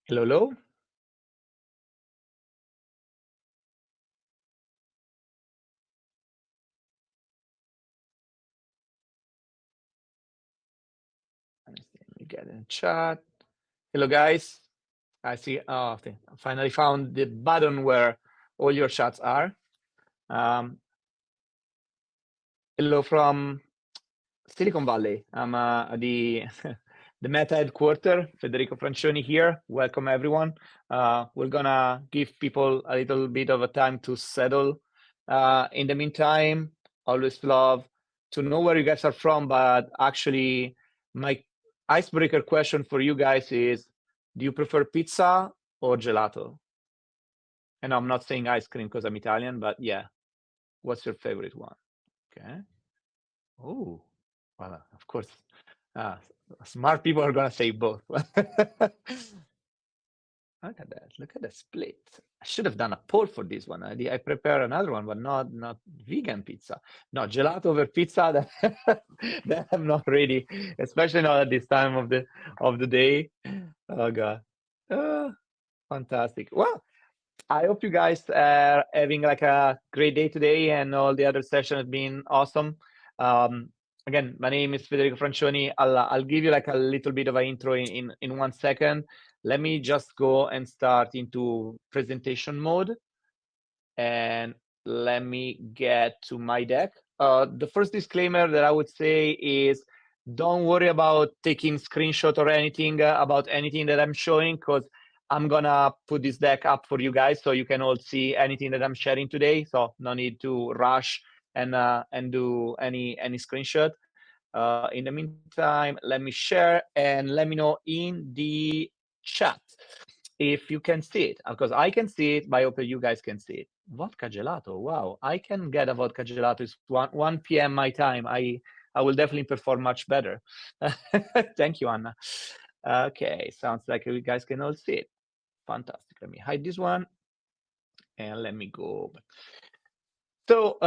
Hello, hello. Let me get in chat. Hello, guys. I see. Oh, okay. I finally found the button where all your chats are. Hello from Silicon Valley. I'm the the Meta headquarter. Federico Francioni here. Welcome, everyone. We're gonna give people a little bit of a time to settle. In the meantime, always love to know where you guys are from, but actually, my icebreaker question for you guys is, do you prefer pizza or gelato? And I'm not saying ice cream because I'm Italian, but yeah, what's your favorite one? Okay. Oh, well, of course, uh, smart people are gonna say both. Look at that! Look at the split. I should have done a poll for this one. I prepare another one, but not vegan pizza. No, gelato over pizza. That I'm not ready, especially not at this time of the day. Oh god, uh, fantastic. Well, I hope you guys are having like a great day today, and all the other sessions have been awesome. Um, Again, my name is Federico Francioni. I'll give you like a little bit of an intro in 1 second. Let me just go and start into presentation mode, and let me get to my deck. The first disclaimer that I would say is, don't worry about taking screenshot or anything about anything that I'm showing, because I'm gonna put this deck up for you guys so you can all see anything that I'm sharing today. So no need to rush and do any screenshot. In the meantime, let me share and let me know in the chat if you can see it, because I can see it, but I hope you guys can see it. Vodka gelato, wow, I can get a vodka gelato. It's 1 p.m. my time. I will definitely perform much better. Thank you, Anna. Okay, sounds like you guys can all see it. Fantastic. Let me hide this one and let me go. So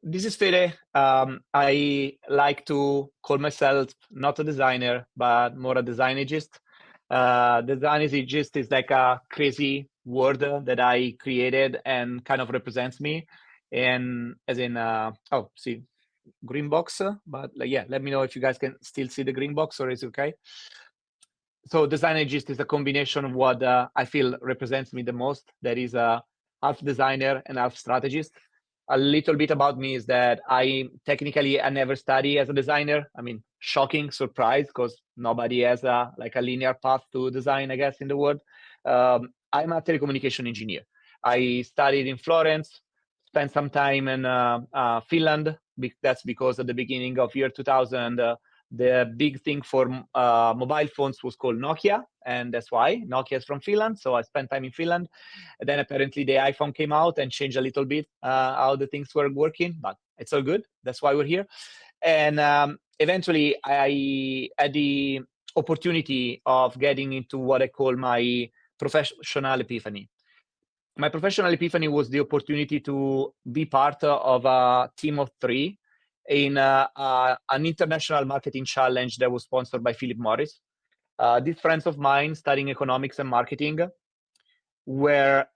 this is Fede. I like to call myself not a designer, but more a designerist. Designerist is like a crazy word that I created and kind of represents me. And as in, oh, see, green box. But like, yeah, let me know if you guys can still see the green box, or is it okay? So designerist is a combination of what I feel represents me the most. That is a half designer and half strategist. A little bit about me is that I never study as a designer. I mean, shocking surprise, because nobody has a linear path to design, I guess, in the world. I'm a telecommunication engineer. I studied in Florence, spent some time in Finland. That's because at the beginning of year 2000, the big thing for mobile phones was called Nokia, and that's why Nokia is from Finland. So I spent time in Finland. And then apparently the iPhone came out and changed a little bit how the things were working, but it's all good. That's why we're here. And eventually I had the opportunity of getting into what I call my professional epiphany. My professional epiphany was the opportunity to be part of a team of 3 in an international marketing challenge that was sponsored by Philip Morris. These friends of mine studying economics and marketing were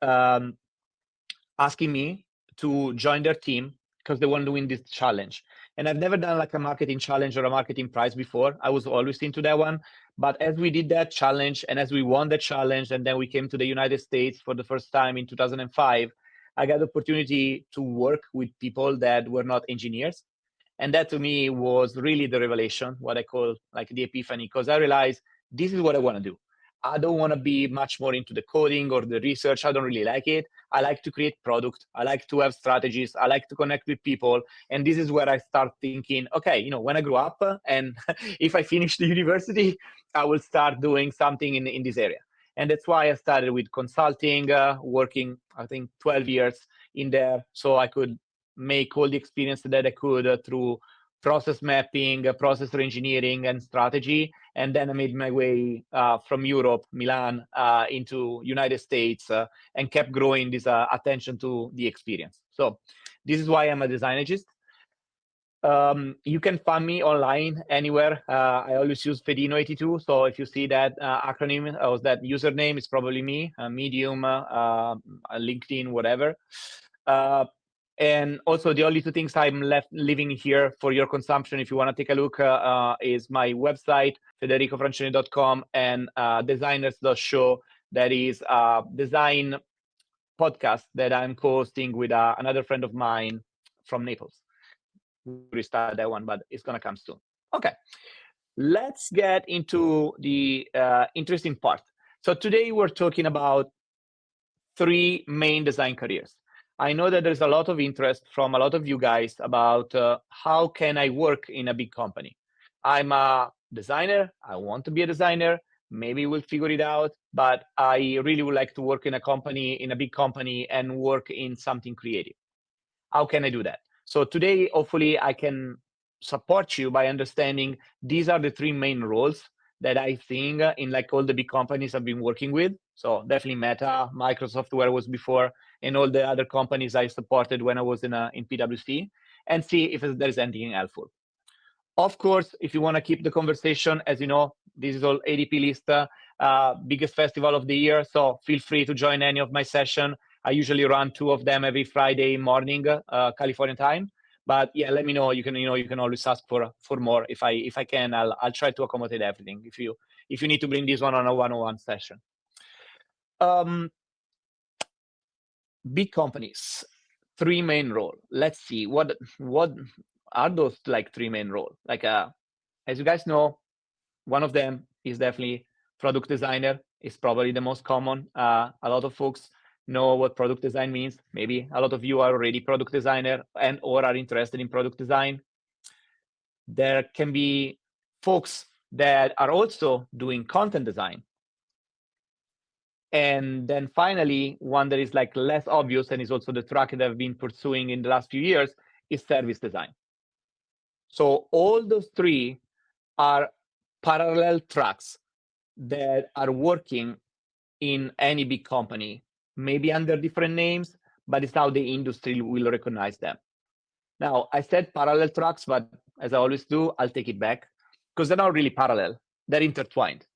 asking me to join their team because they were doing this challenge. And I've never done like a marketing challenge or a marketing prize before. I was always into that one. But as we did that challenge and as we won the challenge, and then we came to the United States for the first time in 2005, I got the opportunity to work with people that were not engineers. And that to me was really the revelation, what I call like the epiphany, because I realized this is what I want to do. I don't want to be much more into the coding or the research. I don't really like it. I like to create product. I like to have strategies. I like to connect with people. And this is where I start thinking, okay, when I grow up and if I finish the university, I will start doing something in this area. And that's why I started with consulting, working, I think, 12 years in there, so I could make all the experience that I could through process mapping, process engineering, and strategy. And then I made my way from Europe, Milan, into United States, and kept growing this attention to the experience. So this is why I'm a designerist. You can find me online anywhere. I always use Fedino82. So if you see that acronym or that username, it's probably me, Medium, LinkedIn, whatever. And also the only two things I'm leaving here for your consumption, if you want to take a look, is my website, federicofrancini.com, and designers.show. That is a design podcast that I'm co-hosting with another friend of mine from Naples. We restart that one, but it's going to come soon. Okay, let's get into the interesting part. So today we're talking about 3 main design careers. I know that there's a lot of interest from a lot of you guys about how can I work in a big company. I'm a designer. I want to be a designer. Maybe we'll figure it out, but I really would like to work in a big company and work in something creative. How can I do that? So today, hopefully, I can support you by understanding these are the 3 main roles that I think in like all the big companies I've been working with. So definitely Meta, Microsoft, where I was before, and all the other companies I supported when I was in PwC, and see if there's anything helpful. Of course, if you want to keep the conversation, as you know, this is all ADP list, biggest festival of the year. So feel free to join any of my sessions. I usually run 2 of them every Friday morning, California time. But yeah, let me know. You can always ask for more. If I can, I'll try to accommodate everything. If you need to bring this one on a one-on-one session. Big companies, 3 main roles. Let's see what are those like 3 main roles. Like as you guys know, one of them is definitely product designer. It's probably the most common. A lot of folks know what product design means. Maybe a lot of you are already product designer and or are interested in product design. There can be folks that are also doing content design. And then finally, one that is like less obvious and is also the track that I've been pursuing in the last few years is service design. So all those 3 are parallel tracks that are working in any big company, maybe under different names, but it's how the industry will recognize them. Now, I said parallel tracks, but as I always do, I'll take it back because they're not really parallel, they're intertwined.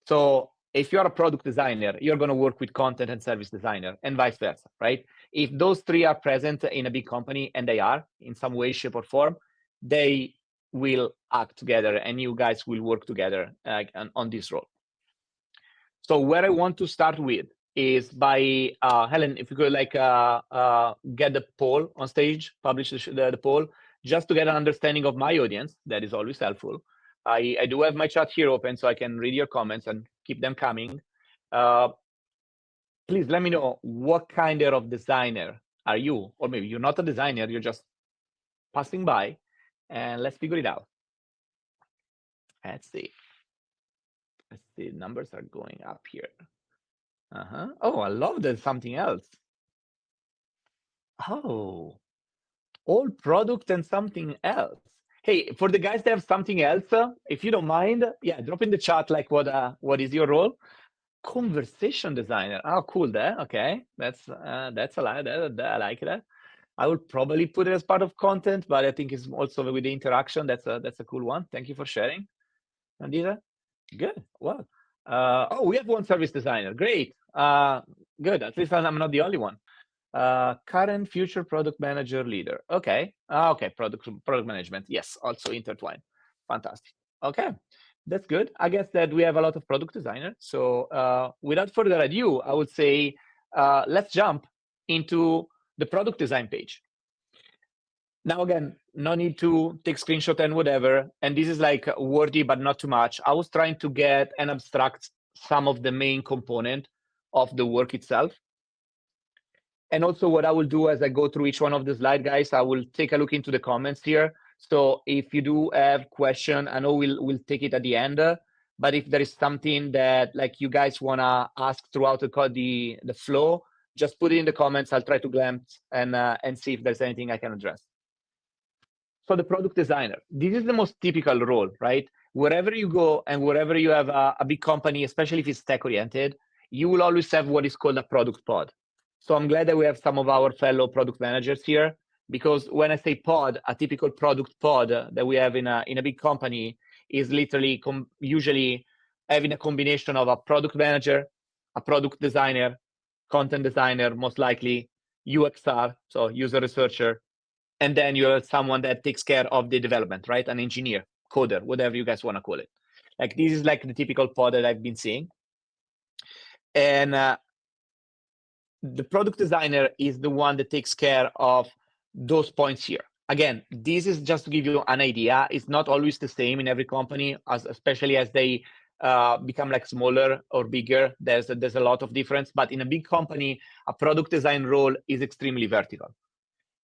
So if you're a product designer, you're going to work with content and service designer and vice versa, right? If those 3 are present in a big company, and they are in some way, shape, or form, they will act together and you guys will work together on this role. So where I want to start with is by, Helen, if you could like get the poll on stage, publish the poll, just to get an understanding of my audience. That is always helpful. I do have my chat here open so I can read your comments and keep them coming. Please let me know what kind of designer are you, or maybe you're not a designer, you're just passing by, and let's figure it out. Let's see. Numbers are going up here. Oh, I love there's something else. Oh, all product and something else. Hey, for the guys that have something else, if you don't mind, yeah, drop in the chat like what is your role? Conversation designer. Oh, cool. There. Okay, that's a lot. I like that. I would probably put it as part of content, but I think it's also with the interaction. That's a cool one. Thank you for sharing, Andita. Good. Well, oh, we have one service designer. Great. Good. At least I'm not the only one. Current, future product manager, leader. Okay. Okay. Product management. Yes. Also intertwined. Fantastic. Okay. That's good. I guess that we have a lot of product designers. So without further ado, I would say let's jump into the product design page. Now, again, no need to take screenshot and whatever. And this is like wordy, but not too much. I was trying to get and abstract some of the main component of the work itself. And also what I will do as I go through each one of the slides, guys, I will take a look into the comments here. So if you do have question, I know we'll take it at the end. But if there is something that like you guys want to ask throughout the flow, just put it in the comments. I'll try to glance and see if there's anything I can address. So the product designer, this is the most typical role, right? Wherever you go and wherever you have a big company, especially if it's tech-oriented, you will always have what is called a product pod. So I'm glad that we have some of our fellow product managers here. Because when I say pod, a typical product pod that we have in a big company is literally usually having a combination of a product manager, a product designer, content designer, most likely, UXR, so user researcher, and then you have someone that takes care of the development, right? An engineer, coder, whatever you guys want to call it. Like this is like the typical pod that I've been seeing. And the product designer is the one that takes care of those points here. Again, this is just to give you an idea. It's not always the same in every company, especially as they become like smaller or bigger. There's a lot of difference. But in a big company, a product design role is extremely vertical.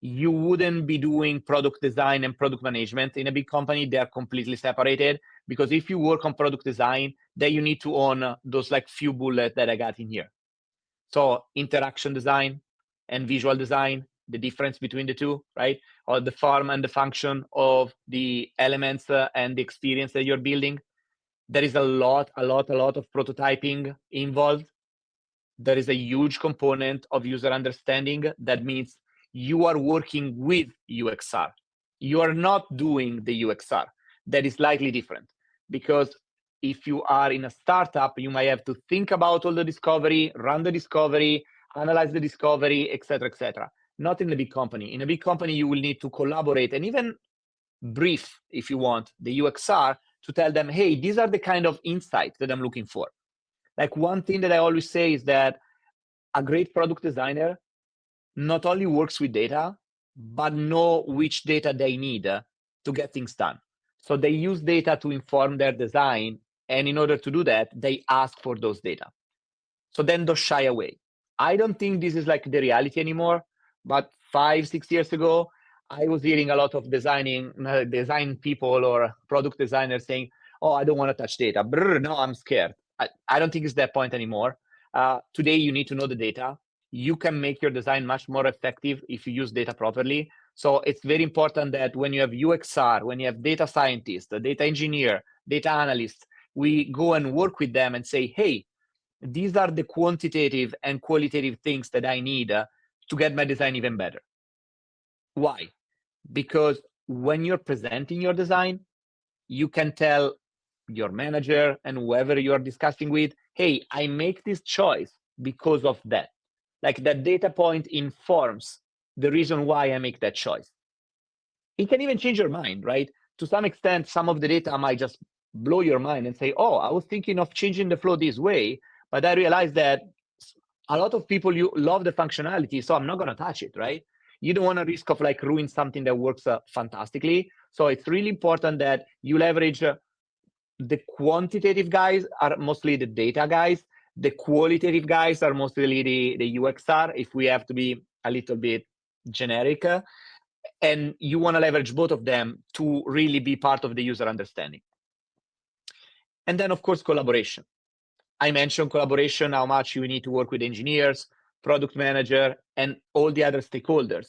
You wouldn't be doing product design and product management in a big company. They're completely separated, because if you work on product design, then you need to own those like few bullets that I got in here. So interaction design and visual design, the difference between the two, right? Or the form and the function of the elements and the experience that you're building. There is a lot of prototyping involved. There is a huge component of user understanding. That means you are working with UXR. You are not doing the UXR. That is slightly different, because if you are in a startup, you might have to think about all the discovery, run the discovery, analyze the discovery, etc., etc. Not in a big company. In a big company, you will need to collaborate and even brief, if you want, the UXR to tell them, hey, these are the kind of insights that I'm looking for. Like one thing that I always say is that a great product designer not only works with data, but know which data they need to get things done. So they use data to inform their design. And in order to do that, they ask for those data. So then don't shy away. I don't think this is like the reality anymore. But 5-6 years ago, I was hearing a lot of design people or product designers saying, oh, I don't want to touch data. Brr, no, I'm scared. I don't think it's that point anymore. Today, you need to know the data. You can make your design much more effective if you use data properly. So it's very important that when you have UXR, when you have data scientists, a data engineer, data analysts, we go and work with them and say, hey, these are the quantitative and qualitative things that I need to get my design even better. Why? Because when you're presenting your design, you can tell your manager and whoever you're discussing with, hey, I make this choice because of that. Like that data point informs the reason why I make that choice. It can even change your mind, right? To some extent, some of the data might just blow your mind and say, oh, I was thinking of changing the flow this way, but I realized that a lot of people love the functionality, so I'm not going to touch it, right? You don't want to risk of like ruin something that works fantastically. So it's really important that you leverage the quantitative guys are mostly the data guys. The qualitative guys are mostly the UXR, if we have to be a little bit generic. And you want to leverage both of them to really be part of the user understanding. And then, of course, collaboration. I mentioned collaboration, how much you need to work with engineers, product manager, and all the other stakeholders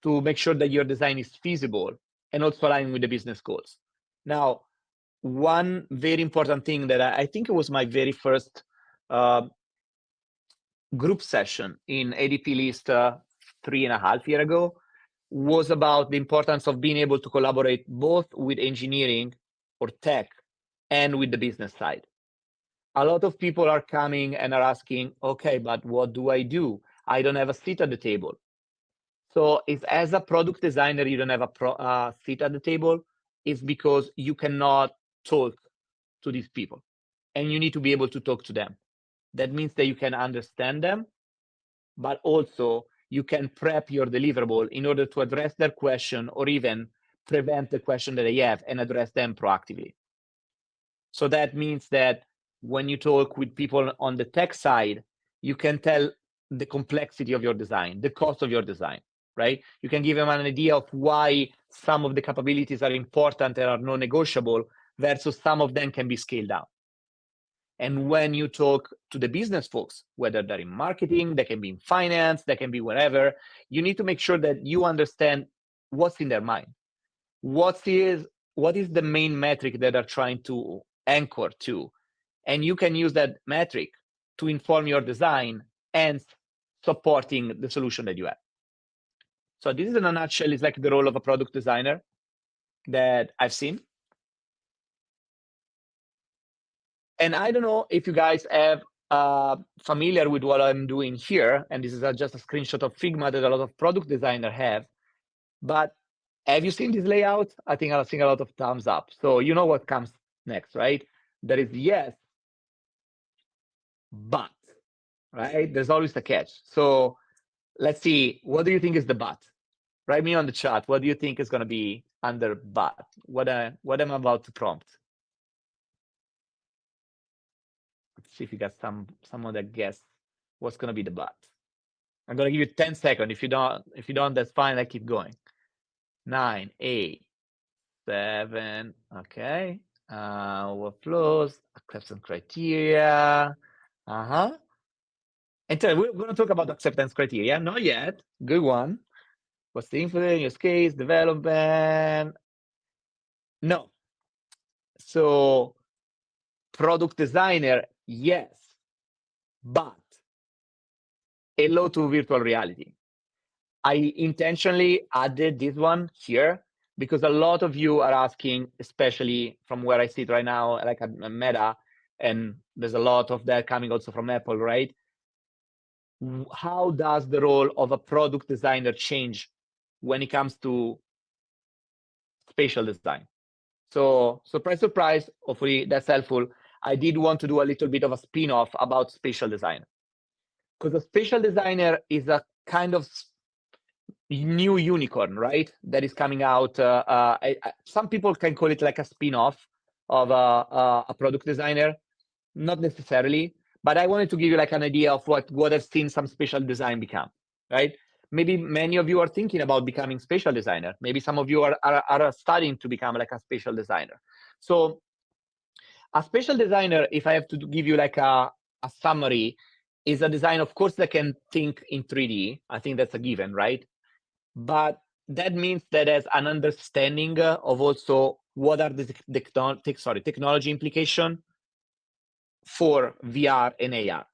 to make sure that your design is feasible and also aligning with the business goals. Now, one very important thing that I think it was my very first group session in ADP List 3.5 years ago was about the importance of being able to collaborate both with engineering or tech and with the business side. A lot of people are coming and are asking, okay, but what do? I don't have a seat at the table. So if as a product designer, you don't have a seat at the table, it's because you cannot talk to these people and you need to be able to talk to them. That means that you can understand them, but also you can prep your deliverable in order to address their question or even prevent the question that they have and address them proactively. So that means that when you talk with people on the tech side, you can tell the complexity of your design, the cost of your design, right? You can give them an idea of why some of the capabilities are important and are non-negotiable versus some of them can be scaled down. And when you talk to the business folks, whether they're in marketing, they can be in finance, they can be wherever, you need to make sure that you understand what's in their mind. What is the main metric that they're trying to anchor to? And you can use that metric to inform your design and supporting the solution that you have. So this is in a nutshell, is like the role of a product designer that I've seen. And I don't know if you guys have familiar with what I'm doing here, and this is just a screenshot of Figma that a lot of product designers have, but have you seen this layout? I think I'll see a lot of thumbs up. So you know what comes next, right? There is yes, but, right? There's always the catch. So let's see, what do you think is the but? Write me on the chat, what do you think is gonna be under but? What am I about to prompt? Let's see if you got someone that guess what's gonna be the but. I'm gonna give you 10 seconds. If you don't, that's fine. I keep going. 9, 8, 7. Okay. Workflows, acceptance criteria. And we're gonna talk about acceptance criteria. Not yet. Good one. What's the info in use case development? No. So product designer, yes, but hello to virtual reality. I intentionally added this one here because a lot of you are asking, especially from where I sit right now, like at Meta, and there's a lot of that coming also from Apple, right? How does the role of a product designer change when it comes to spatial design? So surprise, surprise, hopefully that's helpful. I did want to do a little bit of a spin-off about spatial design, because a spatial designer is a kind of new unicorn, right? That is coming out. Some people can call it like a spin-off of a product designer, not necessarily, but I wanted to give you like an idea of what I've seen some spatial design become, right? Maybe many of you are thinking about becoming spatial designer. Maybe some of you are studying to become like a spatial designer. So a spatial designer, if I have to give you like a summary, is a design, of course, that can think in 3D. I think that's a given, right? But that means that has an understanding of also what are the technology implication for VR and AR.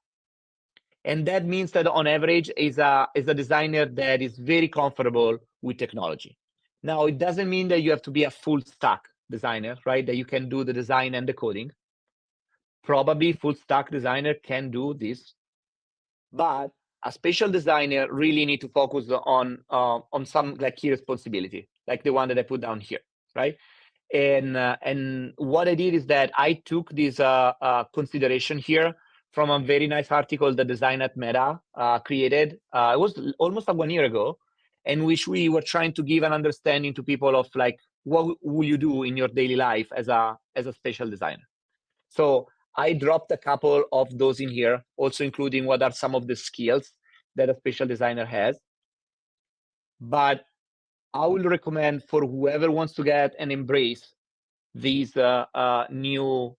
And that means that on average is a designer that is very comfortable with technology. Now, it doesn't mean that you have to be a full stack designer, right? That you can do the design and the coding. Probably full stack designer can do this, but a spatial designer really need to focus on some like key responsibility, like the one that I put down here, right? And what I did is that I took this consideration here from a very nice article that Design at Meta created. It was almost like 1 year ago, in which we were trying to give an understanding to people of like what will you do in your daily life as a spatial designer. So I dropped a couple of those in here, also including what are some of the skills that a spatial designer has. But I will recommend for whoever wants to get and embrace these new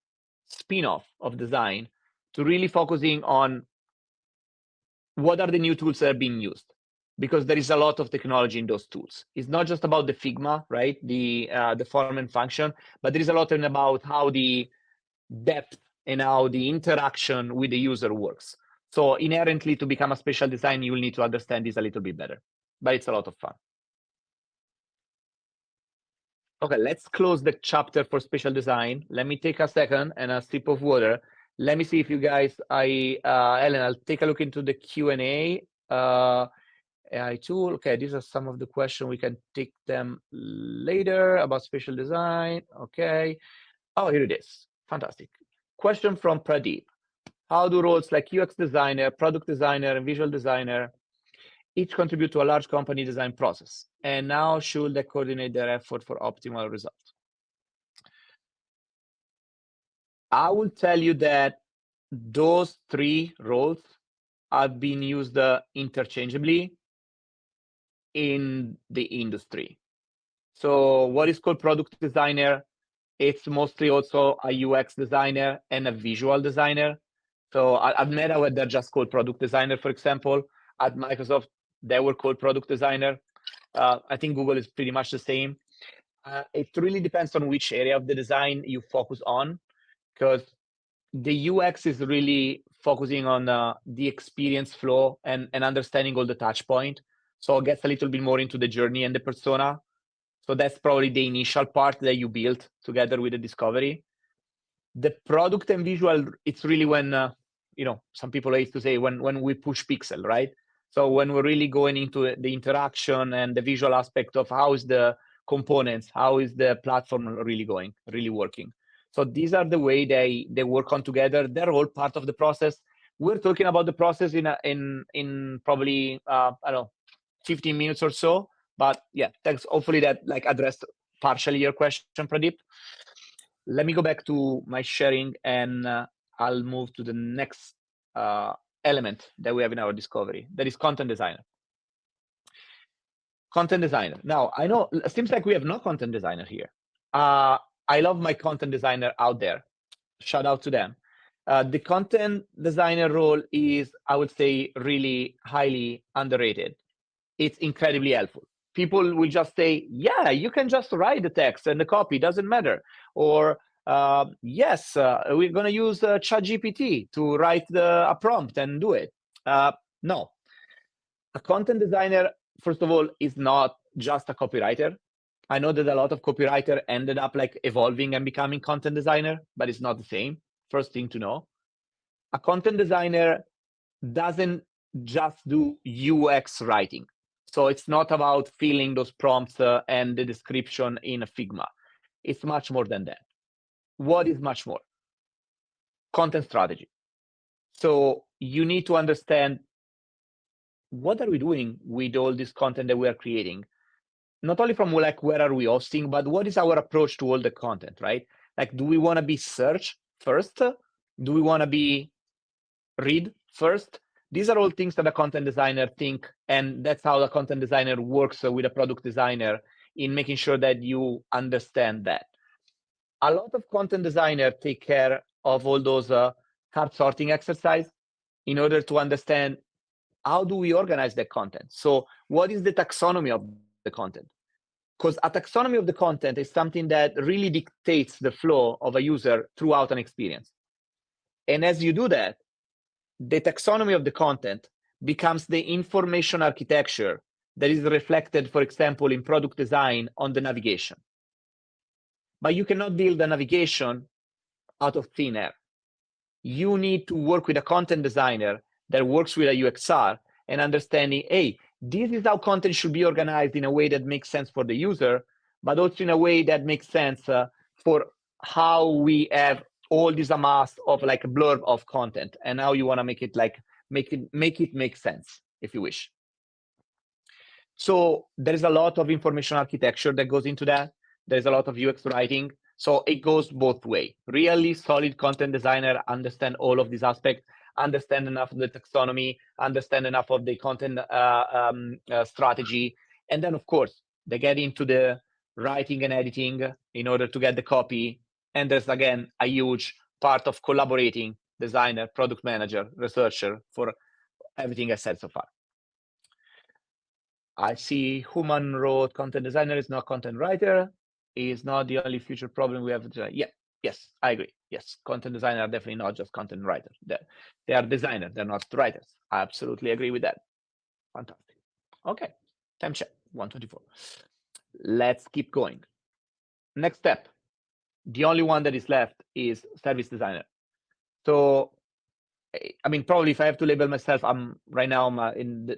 spin-off of design to really focusing on what are the new tools that are being used, because there is a lot of technology in those tools. It's not just about the Figma, right? The form and function, but there is a lot about how the depth and how the interaction with the user works. So inherently, to become a spatial designer, you will need to understand this a little bit better, but it's a lot of fun. Okay, let's close the chapter for spatial design. Let me take a second and a sip of water. Let me see if you guys, Ellen, I'll take a look into the Q&A. AI tool. Okay, these are some of the questions. We can take them later about spatial design. Okay. Oh, here it is. Fantastic. Question from Pradeep. How do roles like UX designer, product designer, and visual designer each contribute to a large company design process? And now should they coordinate their effort for optimal results? I will tell you that those three roles have been used interchangeably in the industry. So what is called product designer, it's mostly also a UX designer and a visual designer. So at Meta, they're just called product designer, for example. At Microsoft, they were called product designer. I think Google is pretty much the same. It really depends on which area of the design you focus on, because the UX is really focusing on the experience flow and understanding all the touch point. So it gets a little bit more into the journey and the persona. So that's probably the initial part that you build together with the discovery. The product and visual, it's really when, some people hate to say when we push pixel, right? So when we're really going into the interaction and the visual aspect of how is the components, how is the platform really working. So these are the way they work on together. They're all part of the process. We're talking about the process in probably, 15 minutes or so. But yeah, thanks. Hopefully that addressed partially your question, Pradeep. Let me go back to my sharing and I'll move to the next element that we have in our discovery. That is content designer. Content designer. Now, I know it seems like we have no content designer here. I love my content designer out there. Shout out to them. The content designer role is, I would say, really highly underrated. It's incredibly helpful. People will just say, yeah, you can just write the text and the copy, doesn't matter. Or yes, we're going to use ChatGPT to write a prompt and do it. No. A content designer, first of all, is not just a copywriter. I know that a lot of copywriter ended up evolving and becoming content designer, but it's not the same. First thing to know. A content designer doesn't just do UX writing. So it's not about filling those prompts and the description in a Figma. It's much more than that. What is much more? Content strategy. So you need to understand, what are we doing with all this content that we are creating? Not only from where are we hosting, but what is our approach to all the content, right? Do we want to be search first? Do we want to be read first? These are all things that a content designer think, and that's how the content designer works with a product designer in making sure that you understand that. A lot of content designers take care of all those card sorting exercise in order to understand how do we organize the content. So what is the taxonomy of the content? Because a taxonomy of the content is something that really dictates the flow of a user throughout an experience. And as you do that, the taxonomy of the content becomes the information architecture that is reflected, for example, in product design on the navigation. But you cannot build a navigation out of thin air. You need to work with a content designer that works with a UXR and understanding, hey, this is how content should be organized in a way that makes sense for the user, but also in a way that makes sense for how we have all this amass of a blurb of content, and how you want to make it make sense, if you wish. So there's a lot of information architecture that goes into that. There's a lot of UX writing. So it goes both ways. Really solid content designer understand all of these aspects, understand enough of the taxonomy, understand enough of the content strategy. And then, of course, they get into the writing and editing in order to get the copy. And there's, again, a huge part of collaborating designer, product manager, researcher for everything I said so far. I see Human wrote content designer is not content writer. Is not the only future problem we have. Yeah, yes, I agree. Yes, content designer are definitely not just content writers. They are designers, they're not writers. I absolutely agree with that. Fantastic. Okay, time check, 1:24. Let's keep going. Next step. The only one that is left is service designer. So, I mean, probably if I have to label myself, I'm right now in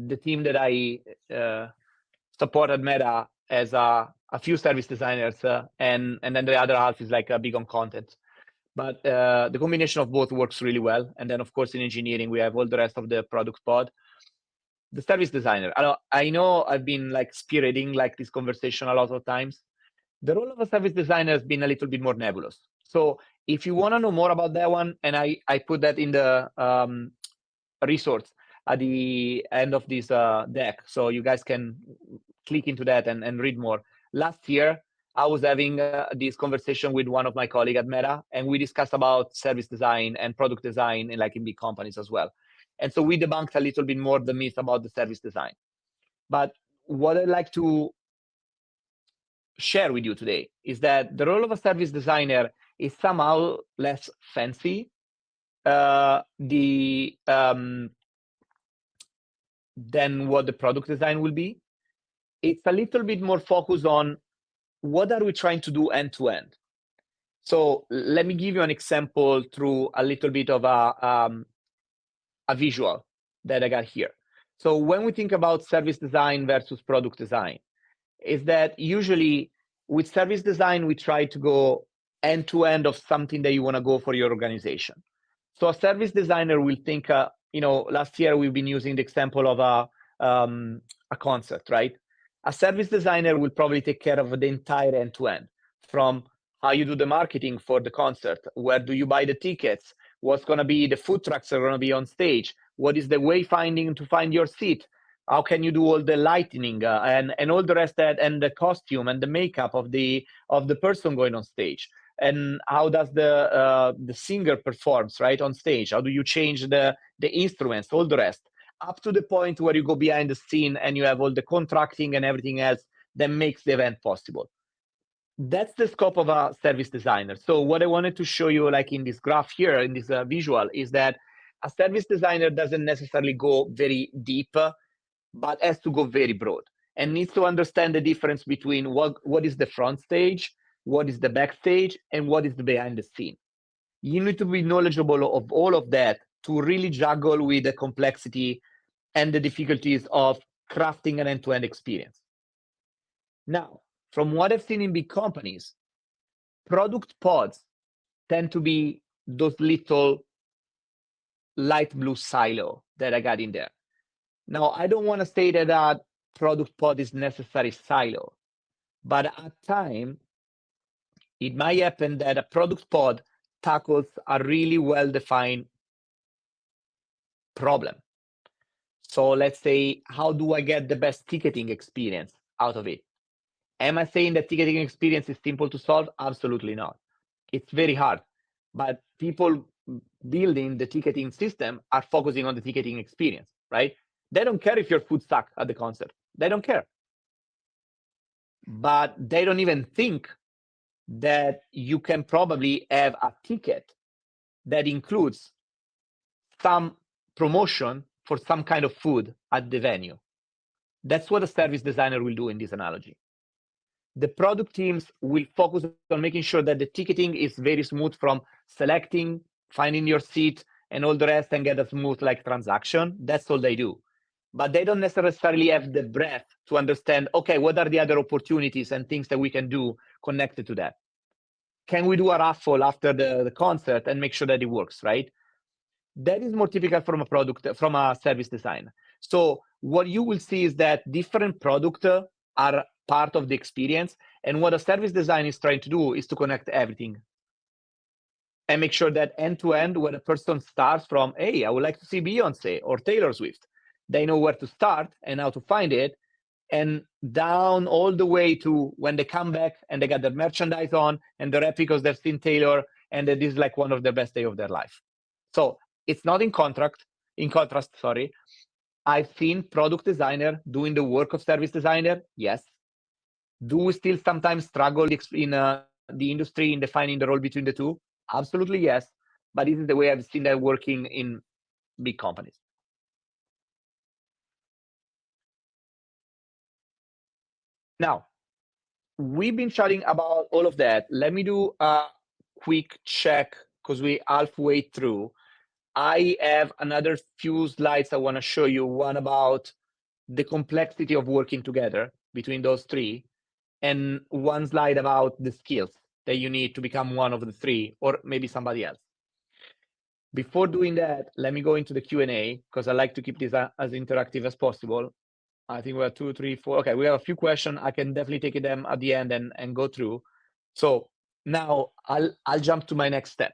the team that I support at Meta as a few service designers, and then the other half is big on content. But the combination of both works really well. And then, of course, in engineering, we have all the rest of the product pod. The service designer. I know I've been spearheading this conversation a lot of times. The role of a service designer has been a little bit more nebulous. So if you want to know more about that one, and I put that in the resource at the end of this deck, so you guys can click into that and read more. Last year, I was having this conversation with one of my colleagues at Meta, and we discussed about service design and product design in big companies as well. And so we debunked a little bit more the myth about the service design. But what I'd like to share with you today is that the role of a service designer is somehow less fancy. The than what the product design will be. It's a little bit more focused on what are we trying to do end to end. So let me give you an example through a little bit of a visual that I got here. So when we think about service design versus product design, is that usually with service design, we try to go end to end of something that you want to go for your organization. So a service designer will think, last year we've been using the example of a concert, right? A service designer will probably take care of the entire end to end, from how you do the marketing for the concert, where do you buy the tickets, what's going to be the food trucks are going to be on stage, what is the wayfinding to find your seat, how can you do all the lighting and all the rest that, and the costume and the makeup of the person going on stage, and how does the singer performs right on stage, how do you change the instruments, all the rest, up to the point where you go behind the scene and you have all the contracting and everything else that makes the event possible. That's the scope of a service designer. So what I wanted to show you, like in this graph here, in this visual, is that a service designer doesn't necessarily go very deep, but has to go very broad and needs to understand the difference between what is the front stage, what is the backstage, and what is the behind the scene. You need to be knowledgeable of all of that to really juggle with the complexity and the difficulties of crafting an end-to-end experience. Now, from what I've seen in big companies, product pods tend to be those little light blue silo that I got in there. Now, I don't want to say that a product pod is necessary silo, but at time, it might happen that a product pod tackles a really well-defined problem. So let's say, how do I get the best ticketing experience out of it? Am I saying that ticketing experience is simple to solve? Absolutely not. It's very hard. But people building the ticketing system are focusing on the ticketing experience, right? They don't care if your food sucks at the concert. They don't care. But they don't even think that you can probably have a ticket that includes some promotion for some kind of food at the venue. That's what a service designer will do in this analogy. The product teams will focus on making sure that the ticketing is very smooth, from selecting, finding your seat, and all the rest, and get a smooth transaction. That's all they do. But they don't necessarily have the breadth to understand, okay, what are the other opportunities and things that we can do connected to that? Can we do a raffle after the concert and make sure that it works, right? That is more typical from a service design. So what you will see is that different products are part of the experience, and what a service design is trying to do is to connect everything and make sure that end to end, when a person starts from, hey, I would like to see Beyonce or Taylor Swift, they know where to start and how to find it, and down all the way to when they come back and they got their merchandise on and they're happy because they've seen Taylor and that this is like one of the best days of their life. So it's not in contrast, sorry. I've seen product designer doing the work of service designer, yes. Do we still sometimes struggle in the industry in defining the role between the two? Absolutely, yes. But this is the way I've seen that working in big companies. Now, we've been chatting about all of that. Let me do a quick check because we're halfway through. I have another few slides I want to show you. One about the complexity of working together between those three, and one slide about the skills that you need to become one of the three, or maybe somebody else. Before doing that, let me go into the Q&A because I like to keep this as interactive as possible. I think we have 2, 3, 4. Okay, we have a few questions. I can definitely take them at the end and go through. So now I'll jump to my next step.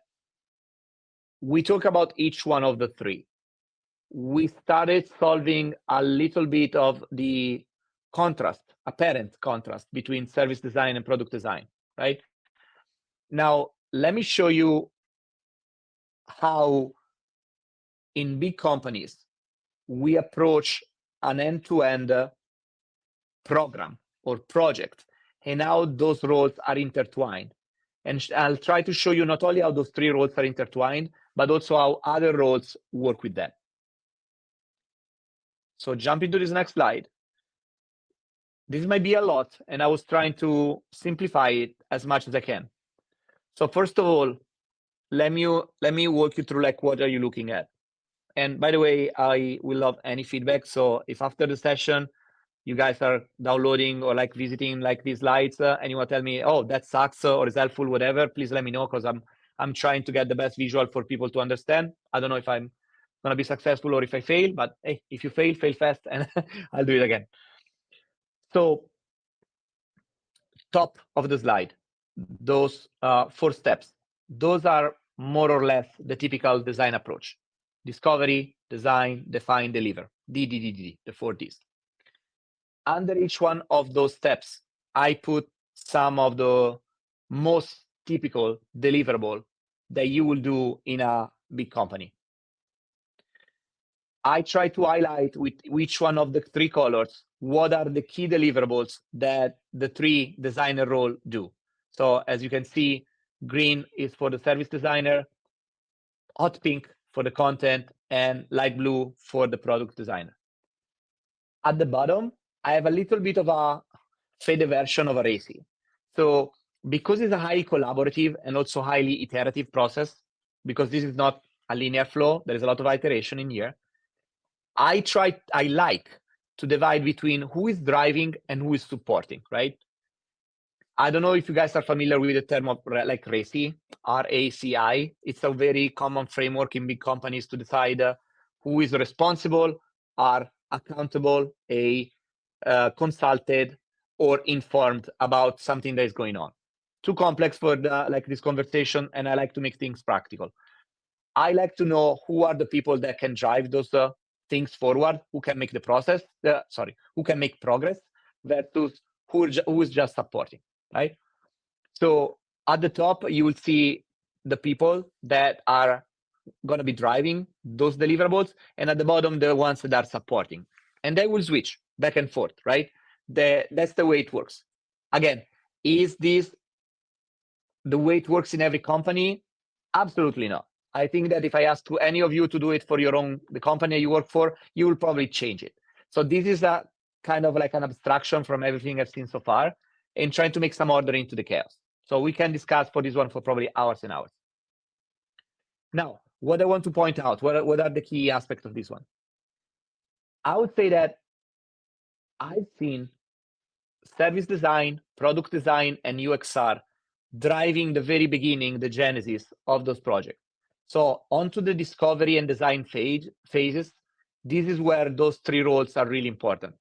We talk about each one of the three. We started solving a little bit of the contrast, apparent contrast between service design and product design, right? Now, let me show you how in big companies, we approach an end-to-end program or project, and how those roles are intertwined. And I'll try to show you not only how those three roles are intertwined, but also how other roles work with them. So jump into this next slide. This might be a lot, and I was trying to simplify it as much as I can. So first of all, let me walk you through like what are you looking at. And by the way, I will love any feedback. So if after the session you guys are downloading or like visiting like these slides and you want to tell me, oh, that sucks or is helpful, whatever, please let me know, because I'm trying to get the best visual for people to understand. I don't know if I'm gonna be successful or if I fail, but hey, if you fail fast, and I'll do it again. So top of the slide, those 4 steps, those are more or less the typical design approach: discovery, design, define, deliver. D, the 4 Ds. Under each one of those steps, I put some of the most typical deliverable that you will do in a big company. I try to highlight with each one of the 3 colors what are the key deliverables that the 3 designer role do. So as you can see, green is for the service designer, hot pink for the content, and light blue for the product designer. At the bottom, I have a little bit of a fade version of a RACI. So because it's a highly collaborative and also highly iterative process, because this is not a linear flow, there is a lot of iteration in here, I like to divide between who is driving and who is supporting, right? I don't know if you guys are familiar with the term of like RACI, RACI. It's a very common framework in big companies to decide who is responsible, are accountable, consulted, or informed about something that is going on. Too complex for like this conversation, and I like to make things practical. I like to know who are the people that can drive those things forward, who can make the process, who can make progress, versus who is just supporting, right? So at the top, you will see the people that are going to be driving those deliverables, and at the bottom, the ones that are supporting. And they will switch back and forth, right? That's the way it works. Again, is this the way it works in every company? Absolutely not. I think that if I ask to any of you to do it for the company you work for, you will probably change it. So this is a kind of like an abstraction from everything I've seen so far, and trying to make some order into the chaos. So we can discuss for this one for probably hours and hours. Now, what I want to point out, what are the key aspects of this one? I would say that I've seen service design, product design, and UXR driving the very beginning, the genesis of those projects. So onto the discovery and design phases, this is where those 3 roles are really important.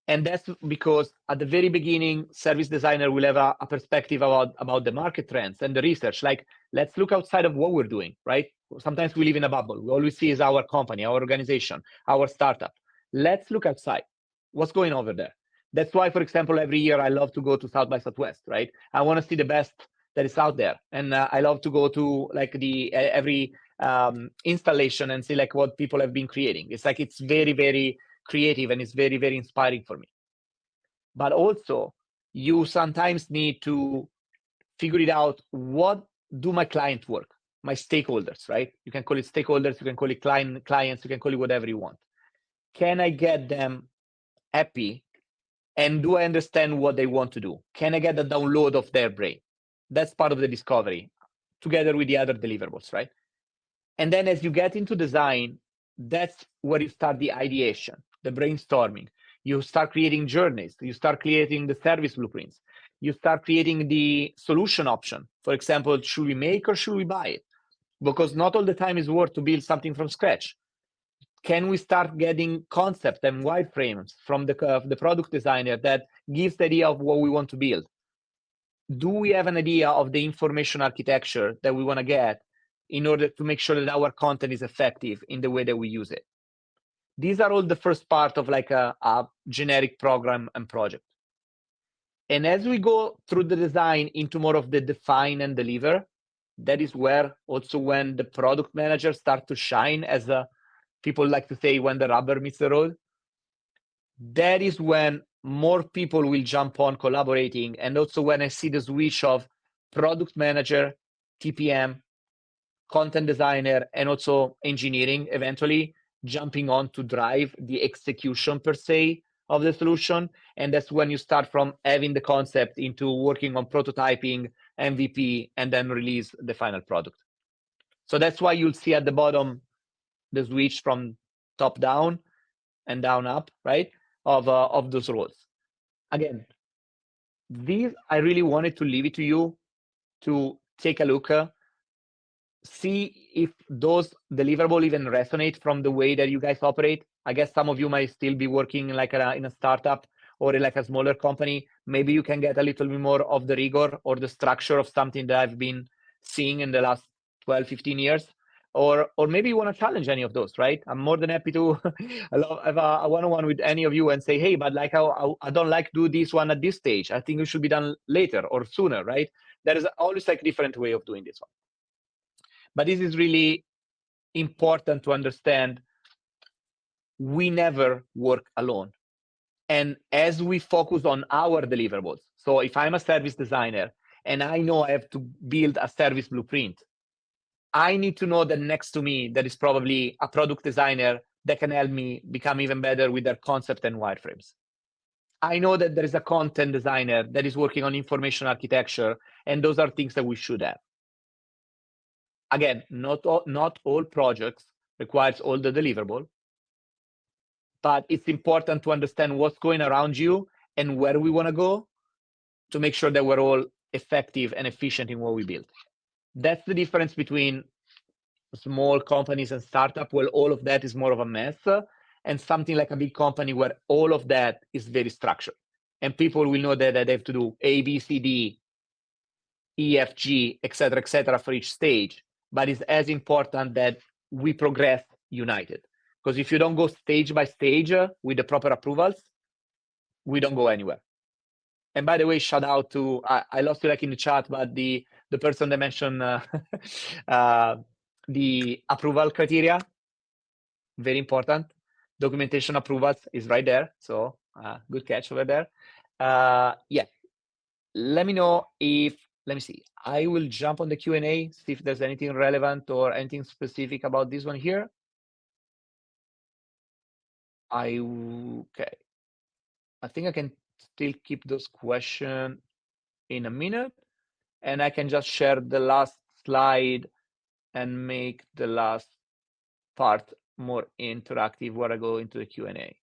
And that's because at the very beginning, service designer will have a perspective about the market trends and the research. Like, let's look outside of what we're doing, right? Sometimes we live in a bubble. We always see is our company, our organization, our startup. Let's look outside. What's going over there? That's why, for example, every year I love to go to South by Southwest, right? I want to see the best that is out there. And I love to go to like every installation and see like what people have been creating. It's like, it's very, very creative, and it's very, very inspiring for me. But also, you sometimes need to figure it out. What do my client work? My stakeholders, right? You can call it stakeholders, you can call it clients, you can call it whatever you want. Can I get them happy? And do I understand what they want to do? Can I get the download of their brain? That's part of the discovery, together with the other deliverables, right? And then as you get into design, that's where you start the ideation, the brainstorming. You start creating journeys. You start creating the service blueprints. You start creating the solution option. For example, should we make or should we buy it? Because not all the time is worth to build something from scratch. Can we start getting concept and wireframes from the product designer that gives the idea of what we want to build? Do we have an idea of the information architecture that we want to get in order to make sure that our content is effective in the way that we use it? These are all the first part of like a generic program and project. And as we go through the design into more of the define and deliver, that is where also when the product managers start to shine, as people like to say, when the rubber meets the road. That is when more people will jump on collaborating. And also when I see the switch of product manager, TPM, content designer, and also engineering eventually jumping on to drive the execution per se of the solution. And that's when you start from having the concept into working on prototyping, MVP, and then release the final product. So that's why you'll see at the bottom the switch from top down and down up, right, of those roles. Again, these, I really wanted to leave it to you to take a look, see if those deliverables even resonate from the way that you guys operate. I guess some of you might still be working like in a startup or like a smaller company. Maybe you can get a little bit more of the rigor or the structure of something that I've been seeing in the last 12, 15 years. Or maybe you want to challenge any of those, right? I'm more than happy to have a one-on-one with any of you and say, hey, but like I don't like do this one at this stage. I think it should be done later or sooner, right? There is always like a different way of doing this one. But this is really important to understand. We never work alone. And as we focus on our deliverables, so if I'm a service designer and I know I have to build a service blueprint, I need to know that next to me, there is probably a product designer that can help me become even better with their concept and wireframes. I know that there is a content designer that is working on information architecture, and those are things that we should have. Again, not all projects requires all the deliverable, but it's important to understand what's going around you and where we want to go to make sure that we're all effective and efficient in what we build. That's the difference between small companies and startup, where all of that is more of a mess, and something like a big company where all of that is very structured. And people will know that they have to do A, B, C, D, E, F, G, et cetera, for each stage. But it's as important that we progress united. Because if you don't go stage by stage with the proper approvals, we don't go anywhere. And by the way, shout out to, I lost you like in the chat, but the person that mentioned the approval criteria, very important. Documentation approvals is right there. So good catch over there. Yeah, let me know if, let me see. I will jump on the Q&A, see if there's anything relevant or anything specific about this one here. Okay. I think I can still keep those questions in a minute, and I can just share the last slide and make the last part more interactive where I go into the Q&A.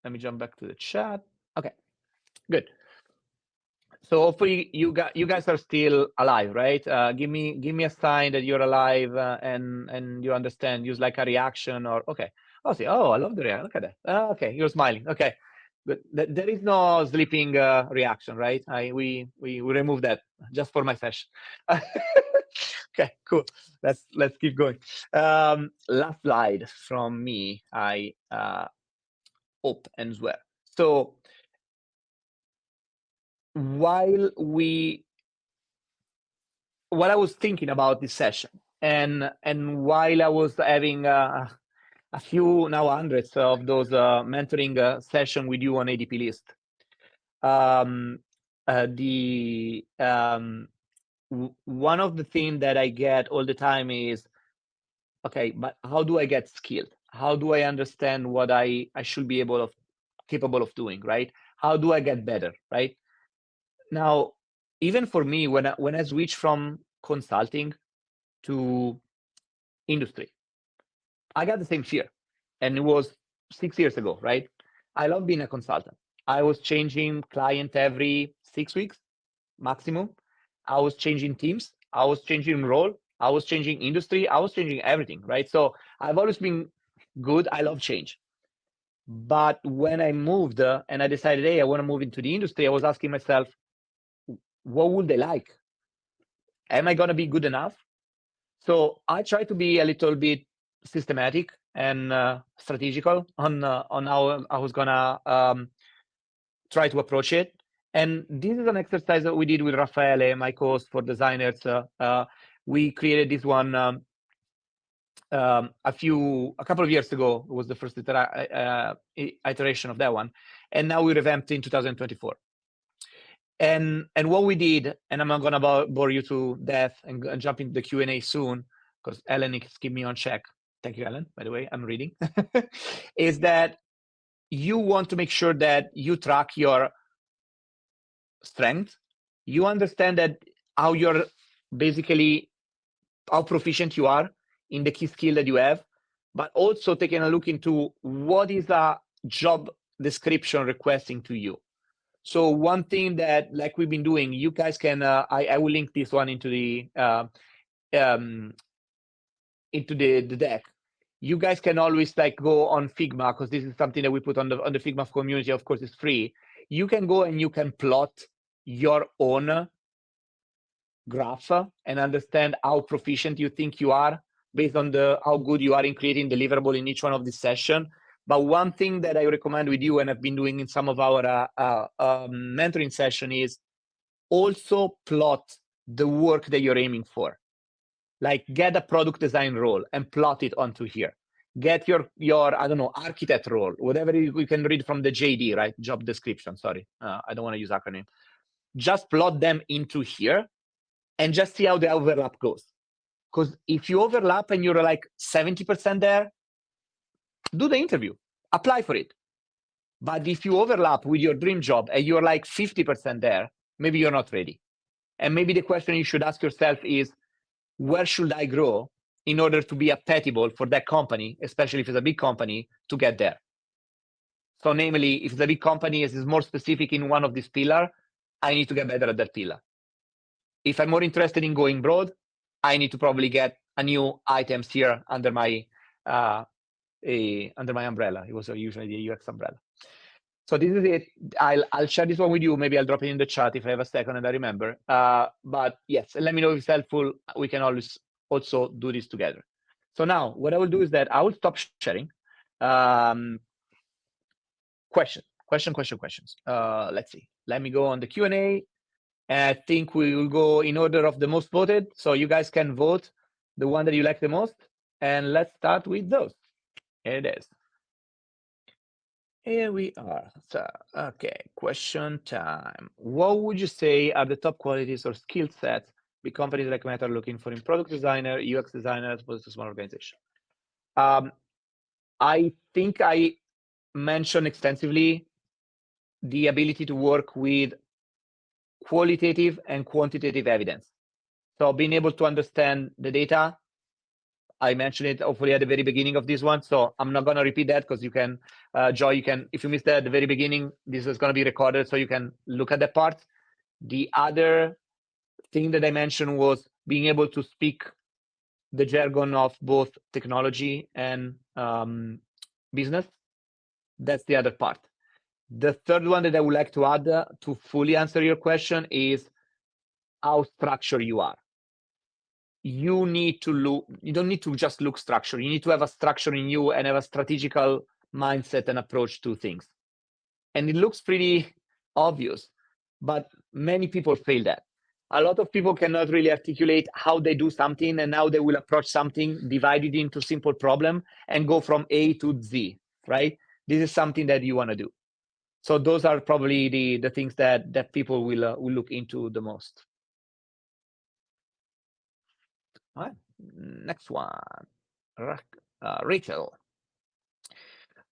Let me jump back to the chat. Okay, good. So hopefully you guys are still alive, right? Give me a sign that you're alive and you understand. Use like a reaction or okay. Oh, see. Oh, I love the reaction. Look at that. Okay, you're smiling. Okay, but there is no sleeping reaction, right? We remove that just for my session. Okay, cool. Let's keep going. Last slide from me. I hope and swear. So while I was thinking about this session, and while I was having a few, now hundreds of those mentoring session with you on ADP list, one of the things that I get all the time is, okay, but how do I get skilled? How do I understand what I should be capable of doing, right? How do I get better, right? Now, even for me, when I switch from consulting to industry, I got the same fear, and it was 6 years ago, right? I love being a consultant. I was changing client every 6 weeks maximum. I was changing teams. I was changing role. I was changing industry. I was changing everything, right? So I've always been good. I love change. But when I moved and I decided, hey, I want to move into the industry, I was asking myself, what would they like? Am I going to be good enough? So I try to be a little bit systematic and strategical on how I was going to try to approach it. And this is an exercise that we did with Raffaele, my co-host for designers. We created this one a couple of years ago. It was the first iteration of that one. And now we revamped in 2024. And what we did, and I'm not going to bore you to death and jump into the Q&A soon, because Ellen is keeping me on check. thank you, Alan, by the way, I'm reading, is that you want to make sure that you track your strength. You understand that how proficient you are in the key skill that you have, but also taking a look into what is a job description requesting to you. So one thing that, like we've been doing, you guys can, I will link this one into the deck. You guys can always like go on Figma, because this is something that we put on the Figma community. Of course, it's free. You can go and you can plot your own graph and understand how proficient you think you are based on how good you are in creating deliverable in each one of these sessions. But one thing that I recommend with you, and I've been doing in some of our mentoring session, is also plot the work that you're aiming for. Like get a product design role and plot it onto here. Get your I don't know, architect role, whatever you can read from the JD, right? Job description, sorry. I don't want to use acronym. Just plot them into here and just see how the overlap goes. Because if you overlap and you're like 70% there, do the interview, apply for it. But if you overlap with your dream job and you're like 50% there, maybe you're not ready. And maybe the question you should ask yourself is, where should I grow in order to be applicable for that company, especially if it's a big company, to get there? So namely, if it's a big company is more specific in one of these pillars, I need to get better at that pillar. If I'm more interested in going broad, I need to probably get a new items here under my umbrella. It was usually the UX umbrella. So this is it. I'll share this one with you. Maybe I'll drop it in the chat if I have a second and I remember. But yes, let me know if it's helpful. We can always also do this together. So now what I will do is that I will stop sharing. Questions. Let's see. Let me go on the Q&A. I think we will go in order of the most voted. So you guys can vote the one that you like the most. And let's start with those. Here it is. Here we are. So, okay, question time. What would you say are the top qualities or skill sets big companies like Meta are looking for in product designer, UX designer, as opposed to small organization? I think I mentioned extensively the ability to work with qualitative and quantitative evidence. So being able to understand the data, I mentioned it hopefully at the very beginning of this one, so I'm not going to repeat that because you can, Joy, you can, if you missed that at the very beginning, this is going to be recorded so you can look at that part. The other thing that I mentioned was being able to speak the jargon of both technology and business. That's the other part. The third one that I would like to add to fully answer your question is how structured you are. You need to look, you don't need to just look structured. You need to have a structure in you and have a strategical mindset and approach to things. And it looks pretty obvious, but many people fail that. A lot of people cannot really articulate how they do something and how they will approach something, divide it into simple problem and go from A to Z, right? This is something that you want to do. So those are probably the things that people will look into the most. All right, next one, Rachel.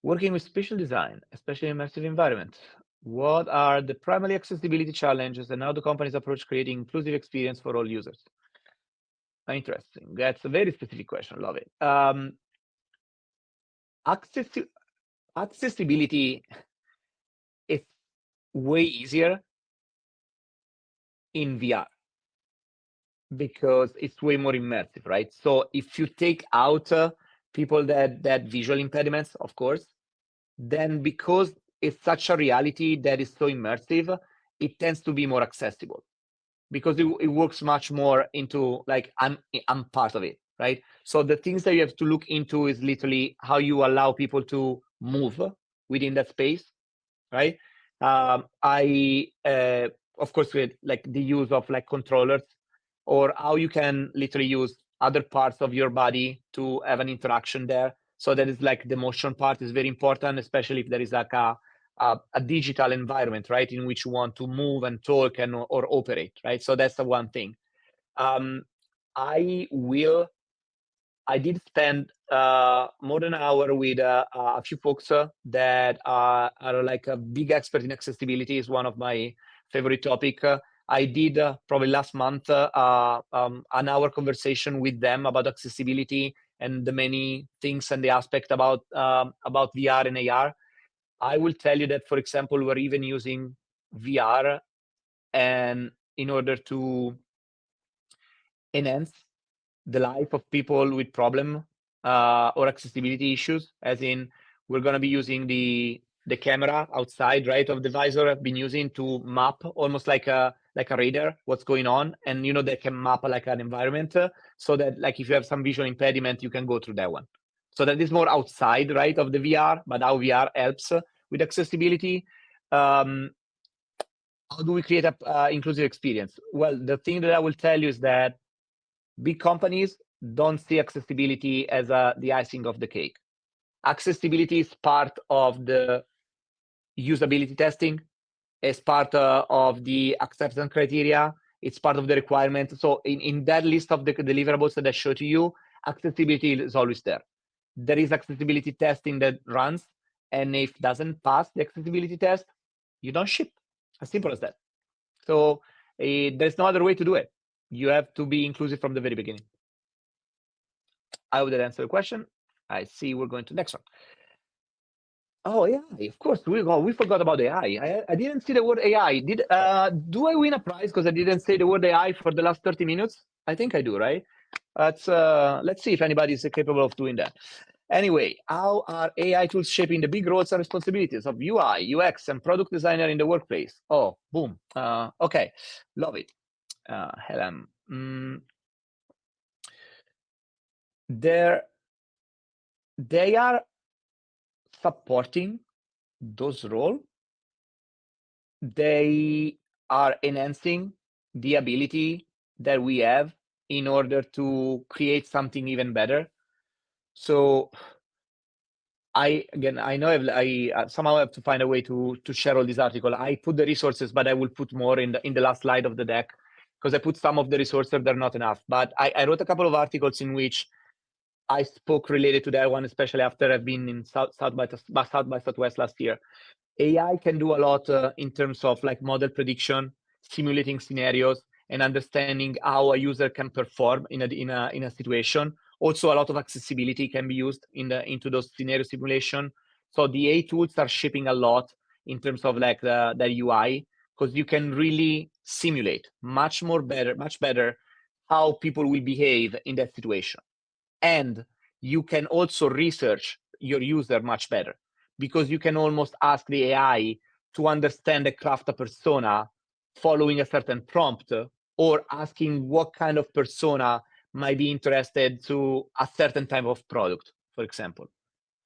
Working with spatial design, especially immersive environment, what are the primary accessibility challenges and how do companies approach creating inclusive experience for all users? Interesting. That's a very specific question. Love it. Accessibility is way easier in VR because it's way more immersive, right? So if you take out people that visual impediments, of course, then because it's such a reality that is so immersive, it tends to be more accessible because it works much more into like, I'm part of it, right? So the things that you have to look into is literally how you allow people to move within that space, right? Of course, with like the use of like controllers or how you can literally use other parts of your body to have an interaction there. So that is like the motion part is very important, especially if there is like a digital environment, right, in which you want to move and talk and or operate, right? So that's the one thing. I will I did spend more than an hour with a few folks that are like a big expert in accessibility. Is one of my favorite topic. I did probably last month an hour conversation with them about accessibility and the many things and the aspect about VR and AR. I will tell you that, for example, we're even using VR and in order to enhance the life of people with problem or accessibility issues, as in we're going to be using the camera outside, right, of the visor. I've been using to map almost like a radar what's going on, and you know they can map like an environment so that like if you have some visual impediment, you can go through that one. So that is more outside, right, of the VR, but how VR helps with accessibility. How do we create a inclusive experience? Well, the thing that I will tell you is that big companies don't see accessibility as the icing of the cake. Accessibility is part of the usability testing, as part of the acceptance criteria, it's part of the requirement. So in that list of the deliverables that I showed to you, accessibility is always there. There is accessibility testing that runs, and if it doesn't pass the accessibility test, you don't ship. As simple as that. So there's no other way to do it. You have to be inclusive from the very beginning. I hope that answered the question. I see we're going to the next one. Oh, AI, of course. We forgot about AI. I didn't see the word AI. Do I win a prize because I didn't say the word AI for the last 30 minutes? I think I do, right? Let's see if anybody is capable of doing that. Anyway, how are AI tools shaping the big roles and responsibilities of UI, UX, and product designer in the workplace? Oh, boom. Okay, love it. Helen. They are supporting those roles. They are enhancing the ability that we have in order to create something even better. So I know I somehow have to find a way to share all this article. I put the resources, but I will put more in the last slide of the deck, because I put some of the resources, they're not enough. But I wrote a couple of articles in which I spoke related to that one, especially after I've been in South by Southwest last year. AI can do a lot in terms of like model prediction, simulating scenarios, and understanding how a user can perform in a situation. Also, a lot of accessibility can be used into those scenario simulation. So the AI tools are shipping a lot in terms of like the UI, because you can really simulate much better how people will behave in that situation. And you can also research your user much better, because you can almost ask the AI to understand the craft a persona following a certain prompt, or asking what kind of persona might be interested to a certain type of product, for example.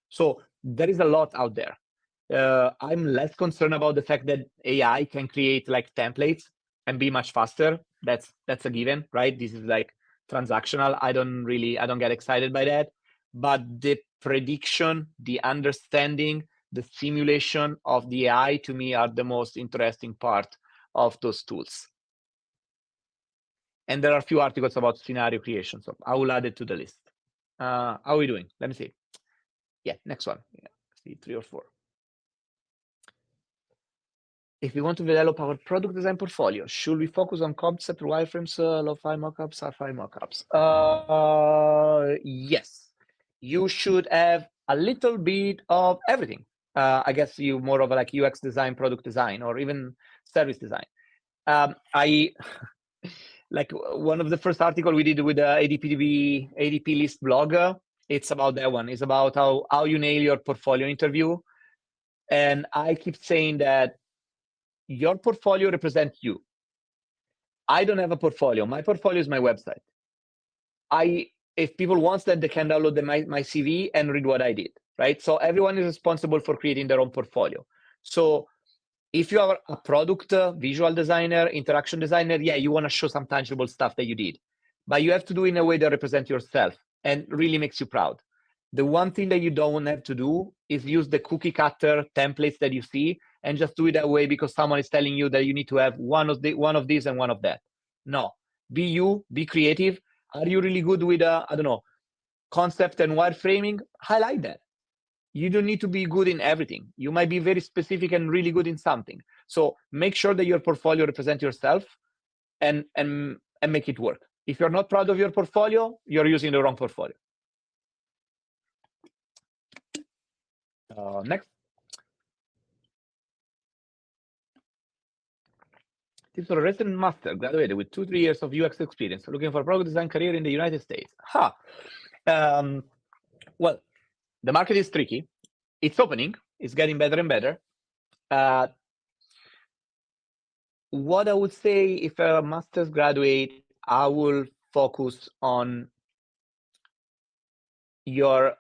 So there is a lot out there. I'm less concerned about the fact that AI can create like templates and be much faster. That's a given, right? This is like transactional. I don't get excited by that. But the prediction, the understanding, the simulation of the AI, to me, are the most interesting part of those tools. And there are a few articles about scenario creation, so I will add it to the list. How are we doing? Let me see. Yeah, next one. Yeah, see 3 or 4. If we want to develop our product design portfolio, should we focus on concept, wireframes, lo-fi mockups, hi-fi mockups? Yes, you should have a little bit of everything. I guess you more of like UX design, product design, or even service design. I like one of the first article we did with the ADP list blog. It's about that one. It's about how you nail your portfolio interview. And I keep saying that your portfolio represents you. I don't have a portfolio. My portfolio is my website. If people want that, they can download my CV and read what I did, right? So everyone is responsible for creating their own portfolio. So if you are a product visual designer, interaction designer, yeah, you want to show some tangible stuff that you did, but you have to do it in a way that represents yourself and really makes you proud. The one thing that you don't have to do is use the cookie cutter templates that you see and just do it that way because someone is telling you that you need to have one of these and one of that. No, be you, be creative. Are you really good with I don't know, concept and wireframing, highlight that. You don't need to be good in everything. You might be very specific and really good in something. So make sure that your portfolio represents yourself and make it work. If you're not proud of your portfolio, you're using the wrong portfolio. Next. Tips for a resident master graduated with 2-3 years of UX experience, looking for a product design career in the United States. Well, the market is tricky. It's opening. It's getting better and better. What I would say, if a master's graduate, I will focus on your,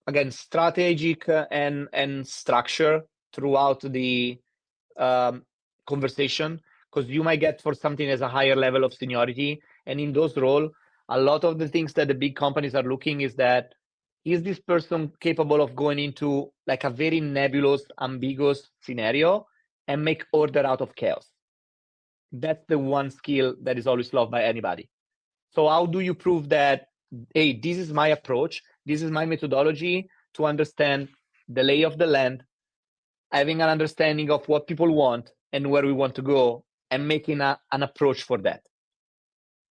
again, strategic and structure throughout the conversation, because you might get for something as a higher level of seniority. And in those roles, a lot of the things that the big companies are looking is that, is this person capable of going into like a very nebulous, ambiguous scenario and make order out of chaos? That's the one skill that is always loved by anybody. So how do you prove that, hey, this is my approach, this is my methodology to understand the lay of the land, having an understanding of what people want and where we want to go, and making an approach for that.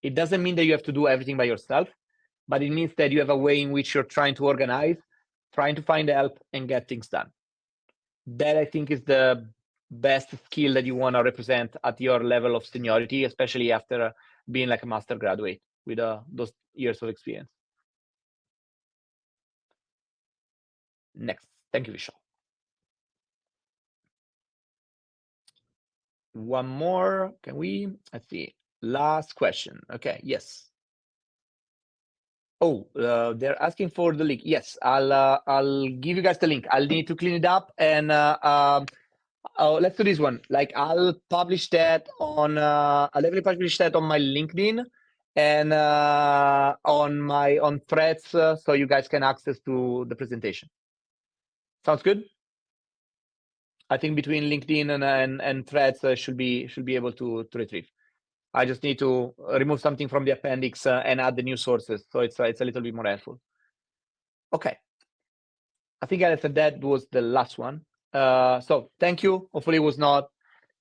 It doesn't mean that you have to do everything by yourself, but it means that you have a way in which you're trying to organize, trying to find help and get things done. That, I think, is the best skill that you want to represent at your level of seniority, especially after being like a master graduate with those years of experience. Next. Thank you, Vishal. One more. Can we? Let's see. Last question. Okay. Yes. Oh, they're asking for the link. Yes, I'll give you guys the link. I'll need to clean it up, and let's do this one. Like, I'll publish that on I'll definitely publish that on my LinkedIn and on Threads, so you guys can access to the presentation. Sounds good. I think between LinkedIn and Threads should be able to retrieve. I just need to remove something from the appendix and add the new sources, so it's a little bit more helpful. Okay, I think that was the last one. So thank you. Hopefully it was not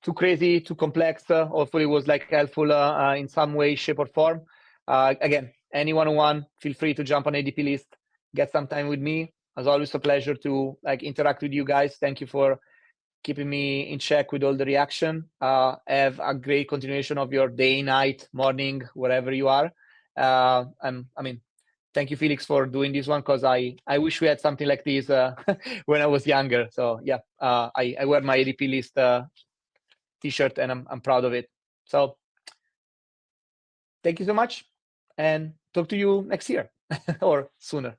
too crazy, too complex. Hopefully it was like helpful in some way, shape, or form. Again, any one-on-one, feel free to jump on ADP list, get some time with me. As always, a pleasure to like interact with you guys. Thank you for keeping me in check with all the reaction. Have a great continuation of your day, night, morning, wherever you are. I mean, thank you, Felix, for doing this one, because I wish we had something like this when I was younger. So yeah, I wear my ADP list t-shirt and I'm proud of it. So thank you so much, and talk to you next year or sooner.